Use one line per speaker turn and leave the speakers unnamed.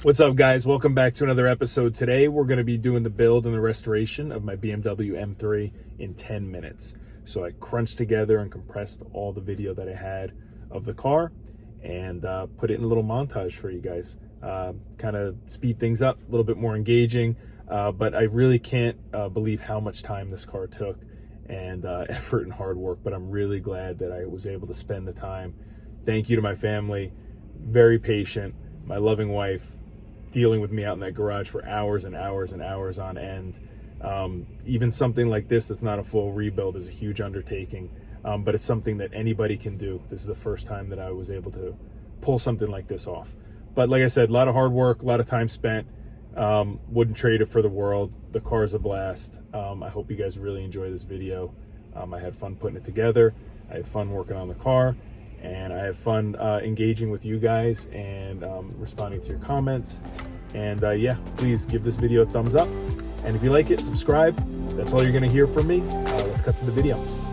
What's up, guys? Welcome back to another episode. Today we're going to be doing the build and the restoration of my BMW M3 in 10 minutes. So I crunched together and compressed all the video that I had of the car and put it in a little montage for you guys. Kind of speed things up, a little bit more engaging, but I really can't believe how much time this car took and effort and hard work, but I'm really glad that I was able to spend the time. Thank you to my family, very patient, my loving wife, dealing with me out in that garage for hours and hours and hours on end. Even something like this that's not a full rebuild is a huge undertaking, but it's something that anybody can do. This is the first time that I was able to pull something like this off. But like I said, a lot of hard work, a lot of time spent. Wouldn't trade it for the world. The car is a blast. I hope you guys really enjoy this video. I had fun putting it together. I had fun working on the car, and I have fun engaging with you guys and responding to your comments. And yeah, please give this video a thumbs up. And if you like it, subscribe. That's all you're gonna hear from me. Let's cut to the video.